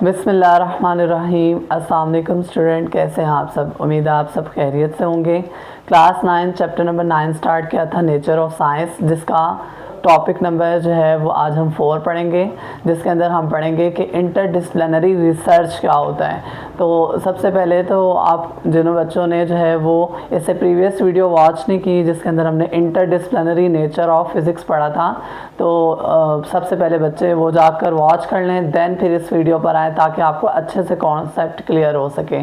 बिस्मिल्लाहिर्रहमानिर्रहीम। अस्सलाम वालेकुम स्टूडेंट, कैसे हैं आप सब। उम्मीद है आप सब खैरियत से होंगे। क्लास 9 चैप्टर नंबर 9 स्टार्ट किया था नेचर ऑफ साइंस, जिसका टॉपिक नंबर जो है वो आज हम 4 पढ़ेंगे, जिसके अंदर हम पढ़ेंगे कि इंटरडिसिप्लिनरी रिसर्च क्या होता है। तो सबसे पहले तो आप जिन बच्चों ने जो है वो इससे प्रीवियस वीडियो वॉच नहीं की जिसके अंदर हमने इंटरडिसिप्लिनरी नेचर ऑफ फिज़िक्स पढ़ा था, तो सबसे पहले बच्चे वो जाकर वॉच कर लें, देन फिर इस वीडियो पर आए ताकि आपको अच्छे से कॉन्सेप्ट क्लियर हो सके।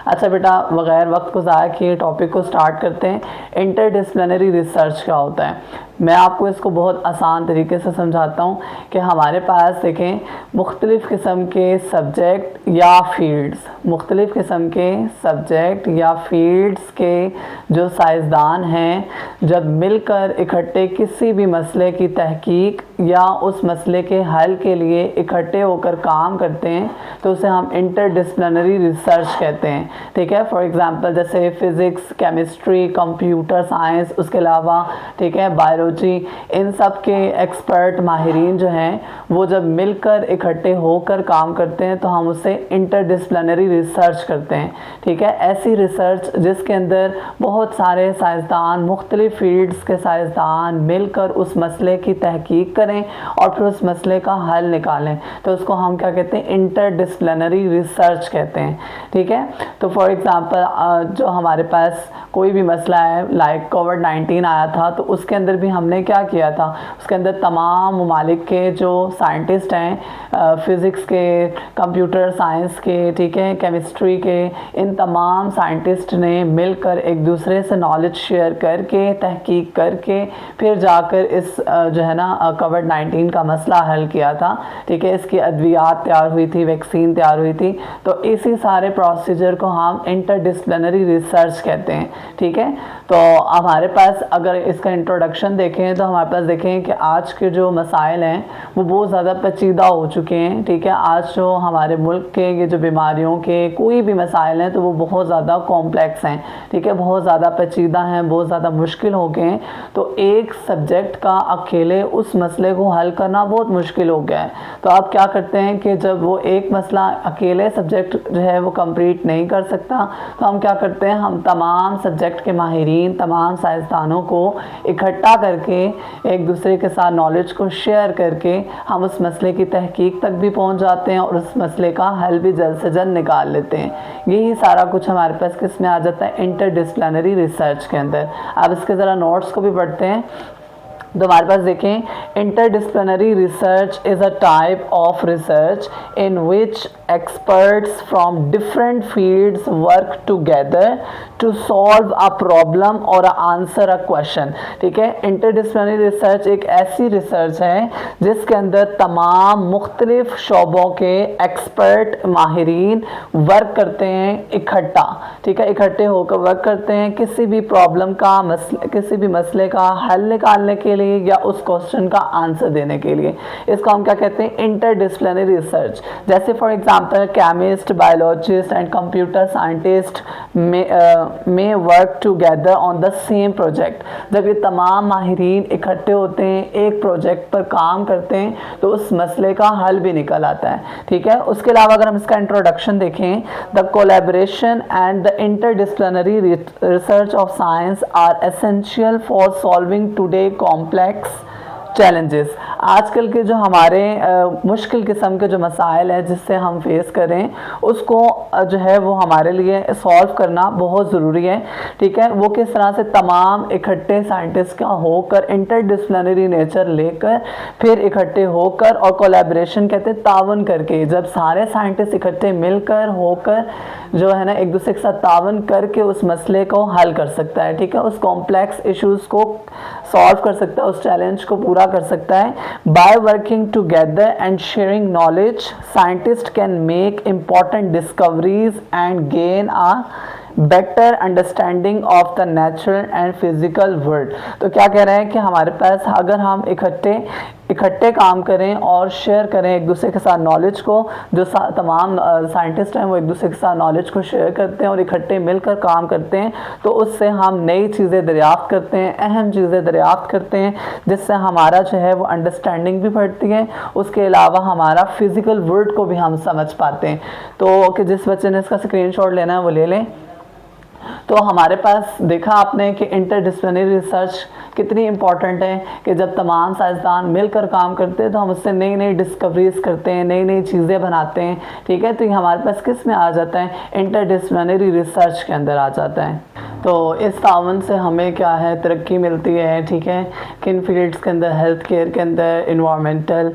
अच्छा बेटा, बग़ैर वक्त को ज़ाया किए टॉपिक को स्टार्ट करते हैं। इंटरडिसिप्लिनरी रिसर्च क्या होता है, मैं आपको इसको बहुत आसान तरीके से समझाता हूँ कि हमारे पास देखें मुख्तलिफ़ किस्म के सब्जेक्ट या फील्ड्स, मुख्तलिफ़ किस्म के सब्जेक्ट या फील्ड्स के जो साइंसदान हैं जब मिलकर इकट्ठे किसी भी मसले की तहकीक या उस मसले के हल के लिए इकट्ठे होकर काम करते हैं तो उसे हम इंटरडिसिप्लिनरी रिसर्च कहते हैं। ठीक है, फॉर एग्जांपल जैसे फ़िज़िक्स, केमिस्ट्री, कंप्यूटर साइंस, उसके अलावा ठीक है बायोलॉजी, इन सब के एक्सपर्ट माहिरीन जो हैं वो जब मिलकर इकट्ठे होकर काम करते हैं तो हम उसे इंटरडिसिप्लिनरी रिसर्च करते हैं। ठीक है, ऐसी रिसर्च जिसके अंदर बहुत सारे साइंसदान, मुख्तलिफ़ फील्ड्स के साइंसदान मिलकर उस मसले की तहकीक करें और फिर उस मसले का हल निकालें, तो उसको हम क्या कहते हैं, इंटरडिसिप्लिनरी रिसर्च कहते हैं। ठीक है, तो फॉर एग्ज़ाम्पल जो हमारे पास कोई भी मसला है, लाइक कोविड-19 आया था, तो उसके अंदर भी हमने क्या किया था, उसके अंदर तमाम ममालिक के जो साइंटिस्ट हैं, फ़िज़िक्स के, कंप्यूटर साइंस के, ठीक है, केमिस्ट्री के, इन तमाम साइंटिस्ट ने मिलकर एक दूसरे से नॉलेज शेयर करके, तहकीक करके फिर जाकर इस जो है ना कोविड-19 का मसला हल किया था। ठीक है, इसकी अद्वियात तैयार हुई थी, वैक्सीन तैयार हुई थी, तो इसी सारे प्रोसीजर को हम इंटरडिसिप्लिनरी रिसर्च कहते हैं। ठीक है, तो हमारे पास अगर इसका इंट्रोडक्शन देखें तो हमारे पास देखें कि आज के जो मसाइल हैं वो बहुत ज़्यादा पेचीदा हो चुके हैं। ठीक है, आज जो हमारे मुल्क के ये जो बीमारियों के कोई भी मसाइल हैं तो वो बहुत ज़्यादा कॉम्प्लेक्स हैं। ठीक है, बहुत ज़्यादा पेचीदा हैं, बहुत ज़्यादा मुश्किल हो गए हैं, तो एक सब्जेक्ट का अकेले उस मसले को हल करना बहुत मुश्किल हो गया है। तो आप क्या करते हैं कि जब वो एक मसला अकेले सब्जेक्ट जो है वो कंप्लीट नहीं कर सकता तो हम क्या करते हैं, हम तमाम सब्जेक्ट के माहिरीन, तमाम साइंसदानों को इकट्ठा करके एक दूसरे के साथ नॉलेज को शेयर करके हम उस मसले की तहकीक तक भी पहुंच जाते हैं और उस मसले का हल भी जल्द से जल्द निकाल लेते हैं। यही सारा कुछ हमारे पास किस में आ जाता है, इंटरडिसिप्लिनरी रिसर्च के अंदर। अब इसके ज़रा नोट्स को भी पढ़ते हैं। तो हमारे पास देखें, interdisciplinary research is a type of research in which experts from different fields work together to solve a problem or answer a question। ठीक है, इंटरडिसिप्लिनरी रिसर्च एक ऐसी रिसर्च है जिसके अंदर तमाम मुख्तलिफ शोबों के एक्सपर्ट माहिरीन वर्क करते हैं इकट्ठा। ठीक है, इकट्ठे होकर वर्क करते हैं किसी भी प्रॉब्लम का किसी भी मसले का हल निकालने के लिए या उस क्वेश्चन का आंसर देने के लिए। इसको हम क्या कहते हैं, इंटरडिसिप्लिनरी रिसर्च। जैसे for example chemist, biologist and computer scientist में work together on the same project. जब ये तमाम माहिरीन इकट्ठे होते हैं, एक प्रोजेक्ट पर काम करते हैं, तो उस मसले का हल भी निकल आता है। ठीक है, उसके अलावा अगर हम इसका इंट्रोडक्शन देखें, the collaboration and the interdisciplinary research of science are essential for solving today complex challenges. आजकल के जो हमारे मुश्किल किस्म के जो मसाइल हैं जिससे हम फेस करें, उसको जो है वो हमारे लिए सॉल्व करना बहुत ज़रूरी है। ठीक है, वो किस तरह से तमाम इकट्ठे साइंटिस्ट का होकर इंटरडिसिप्लिनरी नेचर लेकर फिर इकट्ठे होकर, और कोलैबोरेशन कहते हैं तावन करके, जब सारे साइंटिस्ट इकट्ठे मिलकर होकर जो है ना एक दूसरे के साथ तावन करके उस मसले को हल कर सकता है। ठीक है, उस कॉम्प्लेक्स इश्यूज़ को सॉल्व कर सकता है, उस चैलेंज को पूरा कर सकता है। By working together and sharing knowledge, scientist can make important discoveries and gain a better understanding of the natural and physical world. तो क्या कह रहे हैं कि हमारे पास अगर हम इकट्ठे काम करें और शेयर करें एक दूसरे के साथ नॉलेज को, जो तमाम साइंटिस्ट हैं वो एक दूसरे के साथ नॉलेज को शेयर करते हैं और इकट्ठे मिलकर काम करते हैं, तो उससे हम नई चीज़ें दरियाफ्त करते हैं, अहम चीज़ें दरियाफ्त करते हैं, जिससे हमारा जो है वो अंडरस्टैंडिंग भी बढ़ती है। उसके अलावा हमारा फिज़िकल वर्ल्ड को भी हम समझ पाते हैं। तो कि जिस बच्चे ने इसका स्क्रीनशॉट लेना है वो ले लें। तो हमारे पास देखा आपने कि इंटरडिसिप्लिनरी रिसर्च कितनी इंपॉर्टेंट है, कि जब तमाम साइंसदान मिलकर काम करते हैं तो हम उससे नई नई डिस्कवरीज करते हैं, नई नई चीज़ें बनाते हैं। ठीक है, तो ये हमारे पास किस में आ जाता है, इंटरडिसिप्लिनरी रिसर्च के अंदर आ जाता है। तो इस तावन से हमें क्या है, तरक्की मिलती है। ठीक है, किन फील्ड्स के अंदर, हेल्थ केयर के अंदर, इन्वामेंटल,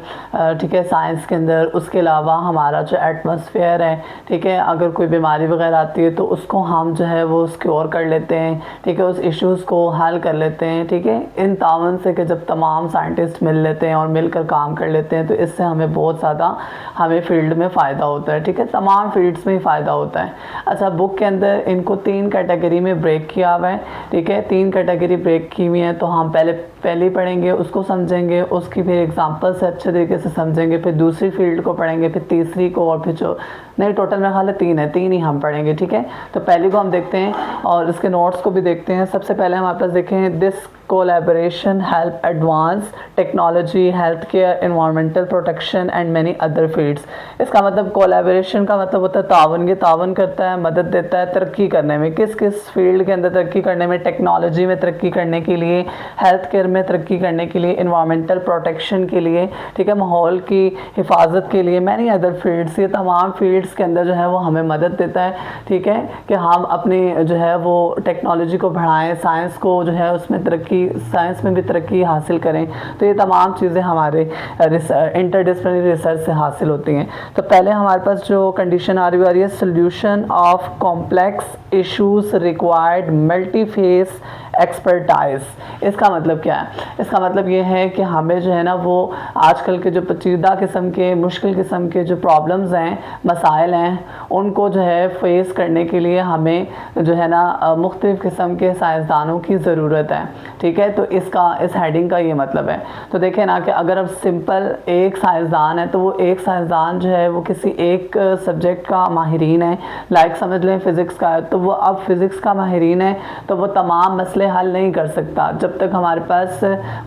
ठीक है, साइंस के अंदर। उसके अलावा हमारा जो एटमॉस्फेयर है, ठीक है, अगर कोई बीमारी वगैरह आती है तो उसको हम जो है वो क्योर कर लेते हैं। ठीक है, उस इश्यूज़ को हल कर लेते हैं। ठीक है, इन तावन से कि जब तमाम साइंटिस्ट मिल लेते हैं और मिलकर काम कर लेते हैं तो इससे हमें बहुत ज़्यादा हमें फील्ड में फ़ायदा होता है। ठीक है, तमाम फील्ड्स में ही फ़ायदा होता है। अच्छा, बुक के अंदर इनको 3 कैटेगरी में ब्रेक किया हुआ है। ठीक है, 3 कैटेगरी ब्रेक की हुई है, तो हम पहले पढ़ेंगे, उसको समझेंगे, उसकी फिर एग्जांपल से अच्छे तरीके से समझेंगे, फिर दूसरी फील्ड को पढ़ेंगे, फिर तीसरी को, और फिर जो नहीं, टोटल मेरा ख्याल है 3 है, 3 ही हम पढ़ेंगे। ठीक है, तो पहले को हम देखते हैं और इसके नोट्स को भी देखते हैं। सबसे पहले हमारे पास देखें, this collaboration help advance technology, health care, environmental protection and many other fields. इसका मतलब कोलैबोरेशन का मतलब होता है तावन। ये तावन करता है, मदद देता है तरक्की करने में। किस किस फील्ड के अंदर तरक्की करने में, टेक्नोलॉजी में तरक्की करने के लिए, हेल्थ केयर में तरक्की करने के लिए, एनवायरमेंटल प्रोटेक्शन के लिए, ठीक है, माहौल की हिफाजत के लिए, मैनी अदर फील्ड्स। ये तमाम फील्ड्स के अंदर जो है वो हमें मदद देता है। ठीक है, कि हम अपनी जो है वो टेक्नोलॉजी को बढ़ाएं, साइंस को जो है उसमें तरक्की, साइंस में भी तरक्की हासिल करें। तो ये तमाम चीज़ें हमारे इंटरडिसिप्लिनरी रिसर्च से हासिल होती हैं। तो पहले हमारे पास जो कंडीशन आ रही है, solution of complex issues required multi face expertise. इसका मतलब क्या है, इसका मतलब ये है कि हमें जो है ना वो आजकल के जो पेचीदा किस्म के, मुश्किल किस्म के जो प्रॉब्लम्स हैं, मसाइल हैं, उनको जो है फेस करने के लिए हमें जो है ना मुख्तलिफ़ किस्म के साइंसदानों की ज़रूरत है। ठीक है, तो इस हेडिंग का ये मतलब है। तो देखें ना कि अगर अब सिंपल एक साइंसदान है तो वो एक साइंसदान जो है वो किसी एक सब्जेक्ट का माहिरीन है, लाइक समझ लें फ़िज़िक्स का है, तो वो अब फ़िज़िक्स का माहिरीन है, तो वो तमाम मसले हल नहीं कर सकता जब तक हमारे पास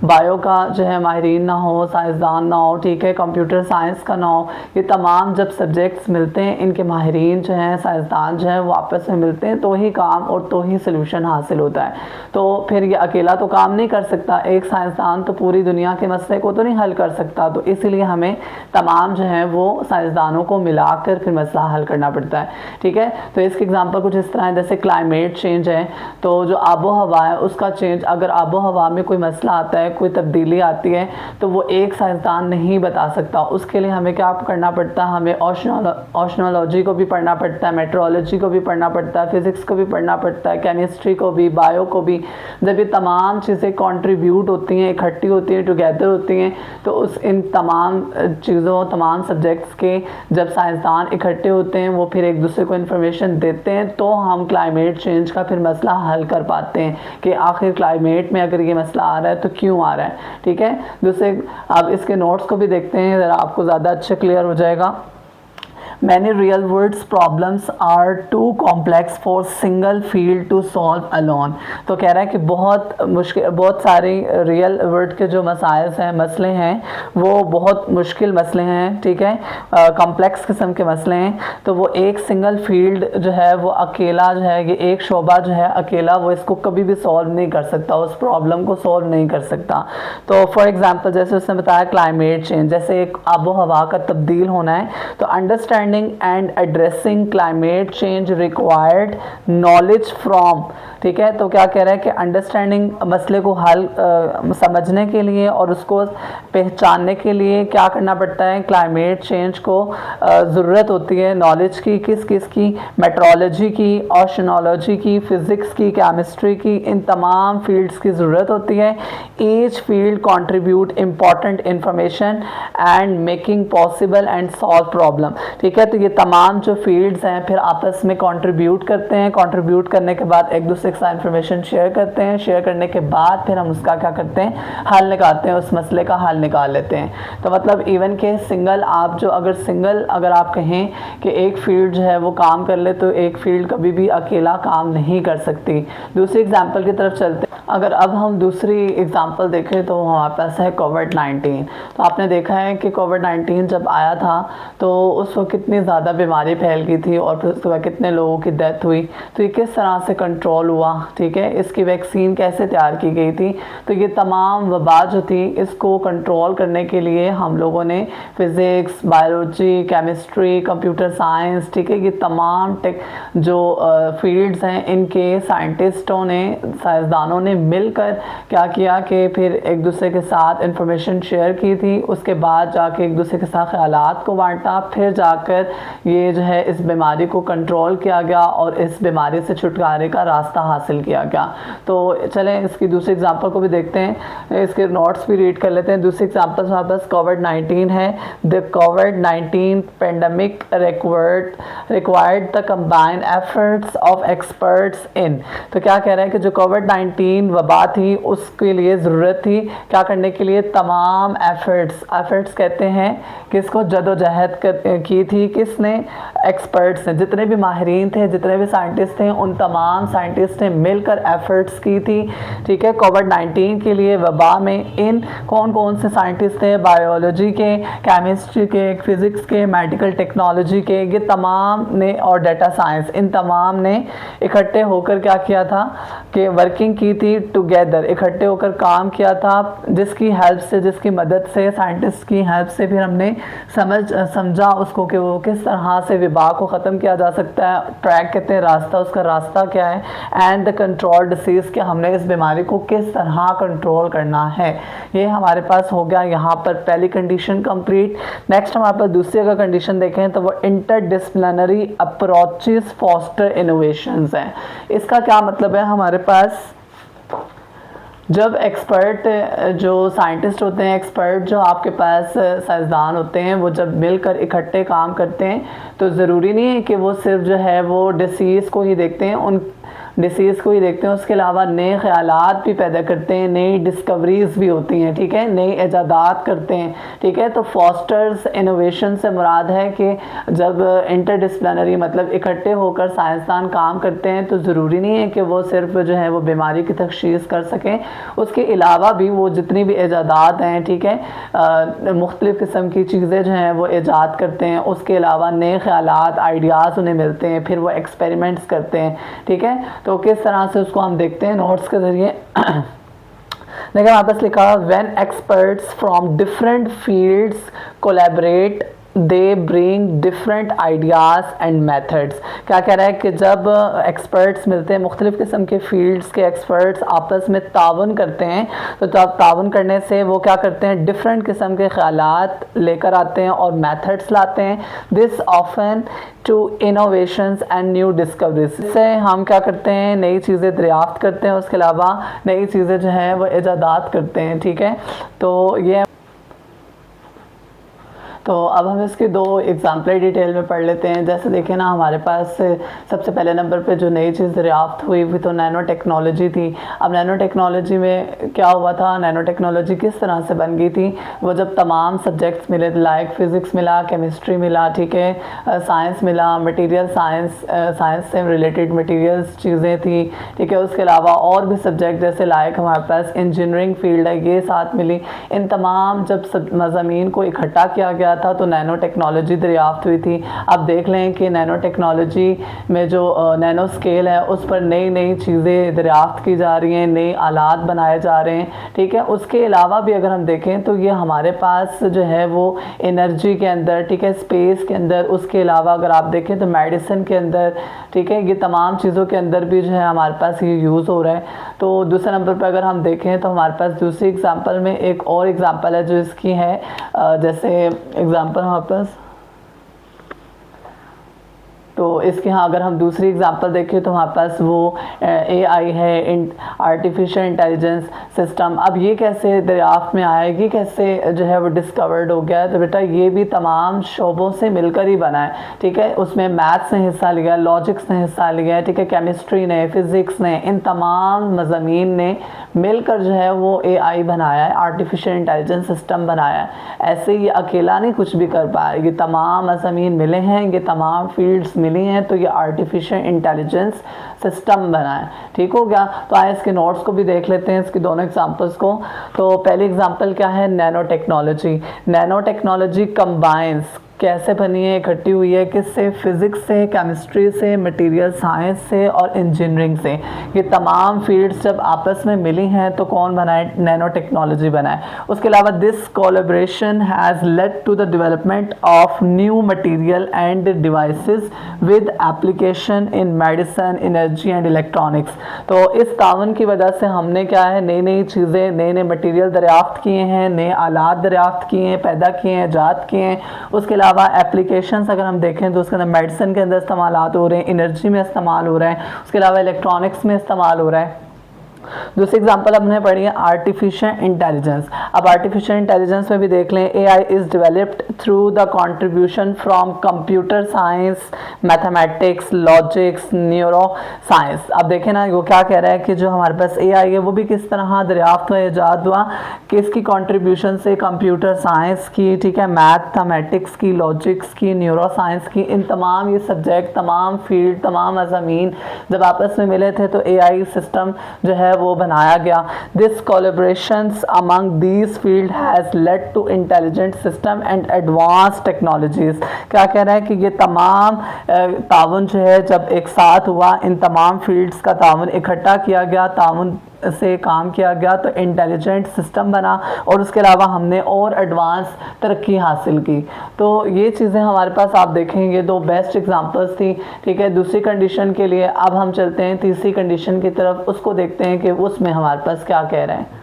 बायो का जो है माहिरीन ना हो, साइंसदान ना हो। ठीक है, कंप्यूटर साइंस का ना हो। ये तमाम जब सब्जेक्ट्स मिलते हैं, इनके माहिरीन जो हैं, साइंसदान जो हैं, वो आपस में मिलते हैं तो ही काम और तो ही सोल्यूशन हासिल होता है। तो फिर ये अकेला तो काम नहीं कर सकता, एक साइंसदान तो पूरी दुनिया के मसले को तो नहीं हल कर सकता। तो इसलिए हमें तमाम जो है वो साइंसदानों को मिलाकर फिर मसला हल करना पड़ता है। ठीक है, तो इसके एग्जांपल कुछ इस तरह है, जैसे क्लाइमेट चेंज है, तो जो आबो हवा है उसका चेंज, अगर आबो हवा में कोई मसला आता है, कोई तब्दीली आती है, तो वो एक साइंसदान नहीं बता सकता। उसके लिए हमें क्या करना पड़ता है, हमें ओशनोलॉजी को भी पढ़ना पड़ता है, मेट्रोलॉजी को भी पढ़ना पड़ता है, फिज़िक्स को भी पढ़ना पड़ता है, केमिस्ट्री को भी, बायो को भी। जब ये तमाम चीज़ें कंट्रीब्यूट होती हैं, इकट्ठी होती हैं, टुगेदर होती हैं, तो इन तमाम चीज़ों, तमाम सब्जेक्ट्स के जब साइंसदान इकट्ठे होते हैं, वो फिर एक दूसरे को इन्फॉर्मेशन देते हैं, तो हम क्लाइमेट चेंज का फिर मसला हल कर पाते हैं कि आखिर क्लाइमेट में अगर ये मसला आ रहा है तो क्यों आ रहा है। ठीक है, दूसरे आप इसके नोट्स को भी देखते हैं, ज़रा आपको ज़्यादा अच्छा क्लियर हो जाएगा। Many real world problems are too complex for single field to solve alone। तो कह रहा है कि बहुत सारे रियल वर्ल्ड के जो मसाइल हैं, मसले हैं, वो बहुत मुश्किल मसले हैं। ठीक है, कॉम्प्लेक्स किस्म के मसले हैं, तो वो एक सिंगल फील्ड जो है वो अकेला जो है, ये एक शोबा जो है अकेला वो इसको कभी भी सॉल्व नहीं कर सकता, उस प्रॉब्लम को सॉल्व नहीं कर सकता। तो फॉर एग्जांपल जैसे उसने बताया क्लाइमेट चेंज, जैसे एक आबो हवा का तब्दील होना है, तो understanding and addressing climate change required knowledge from। ठीक है, तो क्या कह रहा है कि अंडरस्टैंडिंग, मसले को हल समझने के लिए और उसको पहचानने के लिए क्या करना पड़ता है, क्लाइमेट चेंज को ज़रूरत होती है नॉलेज की। किस किस की, मेट्रोलॉजी की, ओशनोलॉजी की, फ़िज़िक्स की, केमिस्ट्री की, इन तमाम फील्ड्स की ज़रूरत होती है। Each field contribute important information and making possible and solve problem. ठीक है, है। तो ये तमाम जो फील्ड्स हैं फिर आपस में कंट्रीब्यूट करते हैं, कंट्रीब्यूट करने के बाद एक दूसरे के साथ इंफॉर्मेशन शेयर करते हैं, शेयर करने के बाद फिर हम उसका क्या करते हैं, हल निकालते हैं, उस मसले का हल निकाल लेते हैं। तो मतलब इवन के सिंगल आप जो अगर आप कहें कि एक फील्ड जो है वो काम कर ले, तो एक फील्ड कभी भी अकेला काम नहीं कर सकती। दूसरी एग्जांपल की तरफ चलते हैं। अगर अब हम दूसरी एग्जांपल देखें तो हमारे पास है कोविड-19। तो आपने देखा है कि कोविड-19 जब आया था तो उस वक्त कितनी ज़्यादा बीमारी फैल गई थी और फिर उसके बाद कितने लोगों की डेथ हुई। तो ये किस तरह से कंट्रोल हुआ, ठीक है, इसकी वैक्सीन कैसे तैयार की गई थी। तो ये तमाम वबा जो थी इसको कंट्रोल करने के लिए हम लोगों ने physics, biology, chemistry, computer science, ठीक है, ये तमाम जो फील्ड्स हैं इनके साइंटिस्टों ने, साइंसदानों ने मिलकर क्या किया कि फिर एक दूसरे के साथ इंफॉर्मेशन शेयर की थी। उसके बाद जाके एक दूसरे के साथ ख्यालात को बांटा, फिर जाकर ये जो है इस बीमारी को कंट्रोल किया गया और इस बीमारी से छुटकारे का रास्ता हासिल किया गया। तो चलें इसकी दूसरी एग्जांपल को भी देखते हैं, इसके नोट्स भी रीड कर लेते हैं। दूसरी एग्जांपल हमारे पास कोविड-19 है। The covid pandemic required the combined efforts of experts in. तो क्या कह रहा है कि जो कोविड-19 वबा थी उसके लिए ज़रूरत थी क्या करने के लिए, तमाम एफर्ट्स कहते हैं किसको, जदोजहद की थी किसने, एक्सपर्ट्स ने, जितने भी माहिरीन थे, जितने भी साइंटिस्ट थे, उन तमाम साइंटिस्ट ने मिलकर एफर्ट्स की थी, ठीक है, कोविड-19 के लिए वबा में। इन कौन कौन से साइंटिस्ट थे, बायोलॉजी के, केमिस्ट्री के, फिज़िक्स के, मेडिकल टेक्नोलॉजी के, ये तमाम ने, और डाटा साइंस, इन तमाम ने इकट्ठे होकर क्या किया था कि वर्किंग की थी टुगेदर, इकट्ठे होकर काम किया था, जिसकी हेल्प से, जिसकी मदद से, साइंटिस्ट की हेल्प से फिर हमने समझा उसको कि वो किस तरह से वबा को ख़त्म किया जा सकता है। ट्रैक कहते हैं रास्ता, उसका रास्ता क्या है, एंड द कंट्रोल डिसीज़, कि हमने इस बीमारी को किस तरह कंट्रोल करना है। ये हमारे पास हो गया यहाँ पर पहली कंडीशन कंप्लीट। नेक्स्ट हमारे पास दूसरी अगर कंडीशन देखें तो वो इंटरडिसिप्लिनरी अप्रोचेस फॉस्टर इनोवेशंस हैं। इसका क्या मतलब है, हमारे पास जब एक्सपर्ट जो साइंटिस्ट होते हैं, एक्सपर्ट जो आपके पास साइंसदान होते हैं, वो जब मिलकर इकट्ठे काम करते हैं तो ज़रूरी नहीं है कि वो सिर्फ जो है वो डिसीज़ को ही देखते हैं, उन डिसीज़ को ही देखते हैं, उसके अलावा नए ख़यालात भी पैदा करते हैं, नई डिस्कवरीज़ भी होती हैं, ठीक है, नई ईजादात करते हैं, ठीक है। तो फॉस्टर्स इनोवेशन से मुराद है कि जब इंटरडिसिप्लिनरी मतलब इकट्ठे होकर साइंसदान काम करते हैं तो ज़रूरी नहीं है कि वो सिर्फ जो है वो बीमारी की तशख़ीस कर सकें, उसके अलावा भी वो जितनी भी ईजादात हैं, ठीक है, मुख्तलिफ़ किस्म की चीज़ें जो हैं वो ईजाद करते हैं, उसके अलावा नए ख़यालात, आइडियाज़ उन्हें मिलते हैं, फिर वो एक्सपेरिमेंट्स करते हैं, ठीक है। तो किस तरह से उसको हम देखते हैं नोट्स के ज़रिए। देखिए वहाँ पर लिखा when experts from different fields collaborate they bring different ideas and methods. क्या कह रहा है कि जब एक्सपर्ट्स मिलते हैं, मुख्तलिफ़ किस्म के फील्ड्स के एक्सपर्ट्स आपस में तावन करते हैं, तो जब तावन करने से वो क्या करते हैं, डिफरेंट किस्म के ख़यालात लेकर आते हैं और मेथड्स लाते हैं। This often to innovations and new discoveries, इससे हम क्या करते हैं, नई चीज़ें दरियाफ्त करते हैं, उसके अलावा नई चीज़ें जो हैं वो ईजादात करते हैं, ठीक है। तो ये तो अब हम इसके दो एग्जाम्पल डिटेल में पढ़ लेते हैं। जैसे देखें ना, हमारे पास सबसे पहले नंबर पे जो नई चीज़ दरियाफ्त हुई वो तो नैनो टेक्नोलॉजी थी। अब नैनो टेक्नोलॉजी में क्या हुआ था, नैनो टेक्नोलॉजी किस तरह से बन गई थी, वो जब तमाम सब्जेक्ट्स मिले, लाइक फ़िज़िक्स मिला, केमिस्ट्री मिला, ठीक है, साइंस मिला, मटीरियल साइंस से रिलेटेड मटीरियल्स चीज़ें थी, ठीक है, उसके अलावा और भी सब्जेक्ट जैसे लाइक हमारे पास इंजीनियरिंग फील्ड है, ये साथ मिली। इन तमाम जब मज़ामीन को इकट्ठा किया गया था तो नैनो टेक्नोलॉजी दरियाफ्त हुई थी। अब देख लें कि नैनो टेक्नोलॉजी में जो नैनो स्केल है उस पर नई नई चीज़ें दरियाफ्त की जा रही हैं, नए आलात बनाए जा रहे हैं, ठीक है। उसके अलावा भी अगर हम देखें तो ये हमारे पास जो है वो एनर्जी के अंदर, ठीक है, स्पेस के अंदर, उसके अलावा अगर आप देखें तो मेडिसिन के अंदर, ठीक है, ये तमाम चीज़ों के अंदर भी जो है हमारे पास ये यूज़ हो रहा है। तो दूसरे नंबर पर अगर हम देखें तो हमारे पास दूसरी एग्जांपल में एक और एग्जांपल है जो इसकी है, जैसे एग्जांपल हमारे पास, तो इसके यहाँ अगर हम दूसरी एग्जांपल देखें तो हमारे पास वो AI है, आर्टिफिशियल इंटेलिजेंस सिस्टम। अब ये कैसे दरियाफ्त में आया, ये कैसे जो है वो डिस्कवर्ड हो गया, तो बेटा ये भी तमाम शोबों से मिलकर ही बना है, ठीक है। उसमें मैथ्स ने हिस्सा लिया, लॉजिक्स ने हिस्सा लिया, ठीक है, केमिस्ट्री ने, फिज़िक्स ने, इन तमाम मज़ामीन ने मिलकर जो है वो AI बनाया है, आर्टिफिशियल इंटेलिजेंस सिस्टम बनाया है। ऐसे ये अकेला नहीं कुछ भी कर पाया, ये तमाम मज़ामीन मिले हैं, ये तमाम फील्ड्स मिली हैं, तो ये आर्टिफिशियल इंटेलिजेंस सिस्टम बना है। ठीक हो गया। तो आए इसके नोट्स को भी देख लेते हैं, इसकी दोनों एग्जांपल्स को। तो पहली एग्जांपल क्या है, nano technology. Nano technology combines कैसे बनी है, इकट्ठी हुई है, किससे, फिज़िक्स से, केमिस्ट्री से, मटेरियल साइंस से और इंजीनियरिंग से। ये तमाम फील्ड्स जब आपस में मिली हैं तो कौन बना है, नैनो टेक्नोलॉजी बना है। उसके अलावा this collaboration has led to the development of new material and devices with application in medicine, energy and electronics. तो इस तावन की वजह से हमने क्या है, नई नई चीज़ें, नए नए मटेरियल दरियाफ्त किए हैं, नए आलात दरियाफ्त किए हैं, पैदा किए हैं, ईजाद किए हैं। उसके अलावा एप्लीकेशंस अगर हम देखें तो उसके अंदर मेडिसिन के अंदर इस्तेमाल हो रहे हैं, एनर्जी में इस्तेमाल हो रहा है, उसके अलावा इलेक्ट्रॉनिक्स में इस्तेमाल हो रहा है। दूसरी एग्जांपल हमने पढ़ी है आर्टिफिशियल इंटेलिजेंस। अब आर्टिफिशियल इंटेलिजेंस में भी देख लें, AI is developed through the contribution from computer science, mathematics, logics, neuro science. अब देखें ना, वो क्या कह रहा है कि जो हमारे पास AI है वो भी किस तरह दरियाफ्त हुआ, ईजाद हुआ, किसकी कंट्रीब्यूशन से, कंप्यूटर साइंस की, ठीक है, मैथमेटिक्स की, लॉजिक्स की, न्यूरो साइंस की। इन तमाम ये सब्जेक्ट, तमाम फील्ड, तमाम मज़ामीन जब आपस में मिले थे तो AI सिस्टम जो है वो बनाया गया। This collaborations among these field has led to intelligent system and advance technologies. क्या कह रहा है कि ये तमाम ताउन जो है जब एक साथ हुआ, इन तमाम फील्ड्स का ताउन इकट्ठा किया गया, ताउन से काम किया गया तो इंटेलिजेंट सिस्टम बना, और उसके अलावा हमने और एडवांस तरक्की हासिल की। तो ये चीज़ें हमारे पास आप देखेंगे, दो बेस्ट एग्जांपल्स थी, ठीक है। दूसरी कंडीशन के लिए अब हम चलते हैं तीसरी कंडीशन की तरफ, उसको देखते हैं कि उसमें हमारे पास क्या कह रहे हैं।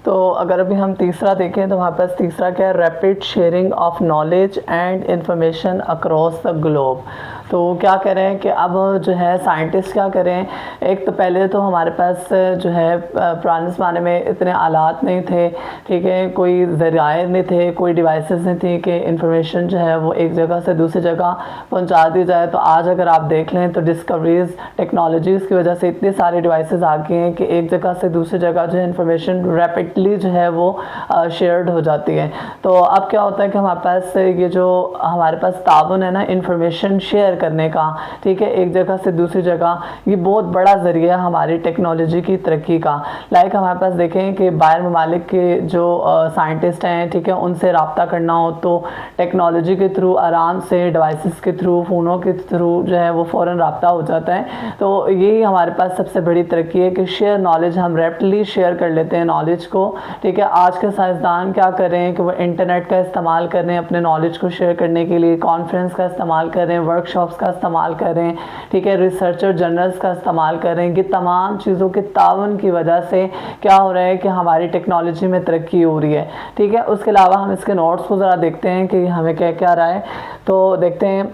तो अगर अभी हम तीसरा देखें तो हमारे पास तीसरा क्या है, rapid sharing of knowledge and information across the globe. तो क्या कह रहे हैं कि अब जो है साइंटिस्ट क्या करें, एक तो पहले तो हमारे पास जो है पुराने ज़माने में इतने आलात नहीं थे, ठीक है, कोई ज़राए नहीं थे, कोई डिवाइसेस नहीं थी कि इंफॉर्मेशन जो है वो एक जगह से दूसरी जगह पहुंचा दी जाए। तो आज अगर आप देख लें तो डिस्कवरीज़, टेक्नोलॉजीज़ की वजह से इतने सारे डिवाइसेस आ गए हैं कि एक जगह से दूसरी जगह जो है इंफॉर्मेशन रैपिडली जो है वो शेयर्ड हो जाती है। तो अब क्या होता है कि हमारे पास ये जो हमारे पास ताउन है ना इंफॉर्मेशन शेयर करने का, ठीक है, एक जगह से दूसरी जगह, ये बहुत बड़ा ज़रिया हमारी टेक्नोलॉजी की तरक्की का। लाइक हमारे पास देखें कि बाहर ममालिक के जो साइंटिस्ट हैं, ठीक है, उनसे रब्ता करना हो तो टेक्नोलॉजी के थ्रू आराम से, डिवाइसेस के थ्रू, फ़ोनों के थ्रू जो है वो फ़ौरन रब्ता हो जाता है। तो यही हमारे पास सबसे बड़ी तरक्की है कि शेयर नॉलेज, हम रैपिडली शेयर कर लेते हैं नॉलेज को, ठीक है। आज के साइंसदान क्या कर रहे हैं कि वो इंटरनेट का इस्तेमाल कर रहे हैं अपने नॉलेज को शेयर करने के लिए, कॉन्फ्रेंस का इस्तेमाल कर रहे हैं, वर्कशॉप्स का इस्तेमाल कर रहे हैं, ठीक है, रिसर्चर जर्नल्स का इस्तेमाल कर रहे हैं। ये तमाम चीज़ों के तावन की वजह से क्या हो रहा है कि हमारी टेक्नोलॉजी में तरक्की हो रही है, ठीक है। उसके अलावा हम इसके नोट्स को ज़रा देखते हैं कि हमें क्या क्या रहा है। तो देखते हैं,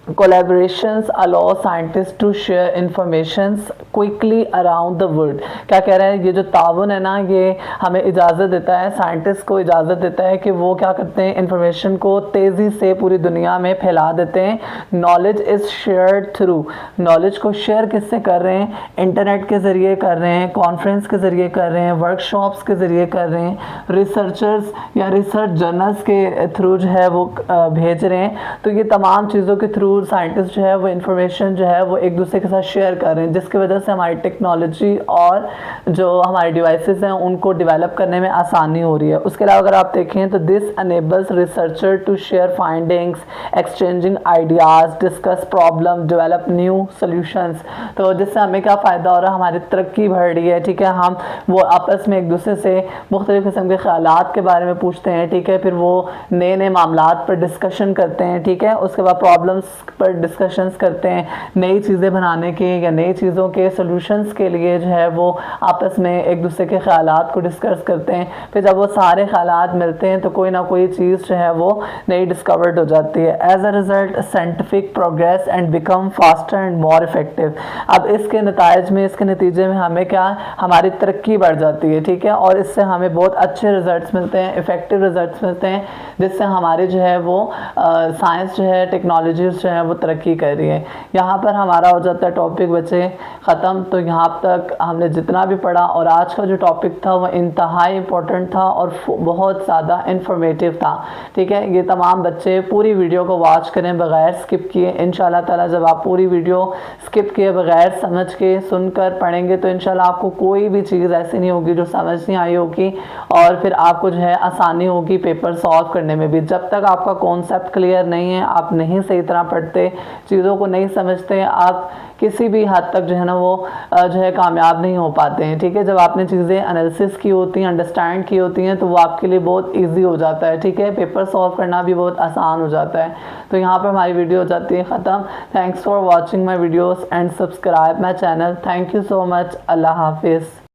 collaborations allow scientists to share informations quickly around the world। क्या कह रहा है, ये जो ताउन है ना, ये हमें इजाज़त देता है, साइंटिस्ट को इजाज़त देता है कि वो क्या करते हैं, इंफॉर्मेशन को तेज़ी से पूरी दुनिया में फैला देते हैं। Knowledge is shared through, knowledge को शेयर किससे कर रहे हैं, इंटरनेट के ज़रिए कर रहे हैं, कॉन्फ्रेंस के ज़रिए कर रहे हैं, वर्कशॉप्स के ज़रिए कर रहे हैं, रिसर्चर्स या रिसर्च जर्नल्स के थ्रू जो है वो भेज रहे हैं। तो ये तमाम चीज़ों के थ्रू साइंटिस्ट जो है वो इंफॉर्मेशन जो है वो एक दूसरे के साथ शेयर कर रहे हैं, जिसकी वजह से हमारी टेक्नोलॉजी और जो हमारे डिवाइसेस हैं उनको डेवलप करने में आसानी हो रही है। उसके अलावा अगर आप देखें तो this enables researcher to share findings, exchanging ideas, discuss problem, develop new solutions. तो जिससे हमें क्या फ़ायदा हो रहा है, हमारी तरक्की बढ़ रही है, ठीक है। हम वो आपस में एक दूसरे से मुख्तलिफ़ किस्म के ख़यालात के बारे में पूछते हैं, ठीक है, फिर वो नए नए मामलात पर डिस्कशन करते हैं, ठीक है। उसके बाद प्रॉब्लम्स पर डिस्कशंस करते हैं, नई चीज़ें बनाने के या नई चीज़ों के सॉल्यूशंस के लिए जो है वो आपस में एक दूसरे के ख्यालात को डिस्कस करते हैं। फिर जब वो सारे ख्यालात मिलते हैं तो कोई ना कोई चीज़ जो है वो नई डिस्कवर्ड हो जाती है। As a result scientific progress and become faster and more effective. अब इसके नताइज में, इसके नतीजे में हमें क्या, हमारी तरक्की बढ़ जाती है, ठीक है, और इससे हमें बहुत अच्छे रिजल्ट्स मिलते हैं, इफ़ेक्टिव रिजल्ट्स मिलते हैं, जिससे हमारी जो है वो साइंस जो है, टेक्नोलॉजीज़ जो है वो तरक्की कर रही है। यहाँ पर हमारा हो जाता है टॉपिक बच्चे ख़त्म। तो यहाँ तक हमने जितना भी पढ़ा, और आज का जो टॉपिक था वह इंतहाई इम्पोर्टेंट था और बहुत ज़्यादा इंफॉर्मेटिव था, ठीक है। ये तमाम बच्चे पूरी वीडियो को वॉच करें बग़ैर स्किप किए। इंशाल्लाह ताला जब आप पूरी वीडियो स्किप किए बग़ैर समझ के सुनकर पढ़ेंगे तो इंशाल्लाह आपको कोई भी चीज़ ऐसी नहीं होगी जो समझ नहीं आई होगी, और फिर आपको जो है आसानी होगी पेपर सॉल्व करने में भी। जब तक आपका कॉन्सेप्ट क्लियर नहीं है, आप नहीं सही तरह पढ़ते, चीज़ों को नहीं समझते, आप किसी भी हद तक जो है ना वो जो है कामयाब नहीं हो पाते हैं, ठीक है। जब आपने चीज़ें एनालिसिस की होती हैं, अंडरस्टैंड की होती हैं, तो वो आपके लिए बहुत इजी हो जाता है, ठीक है। पेपर सॉल्व करना भी बहुत आसान हो जाता है। तो यहाँ पर हमारी वीडियो हो जाती है ख़त्म। Thanks for watching my videos and subscribe my channel. Thank you so much. Allah हाफिज़।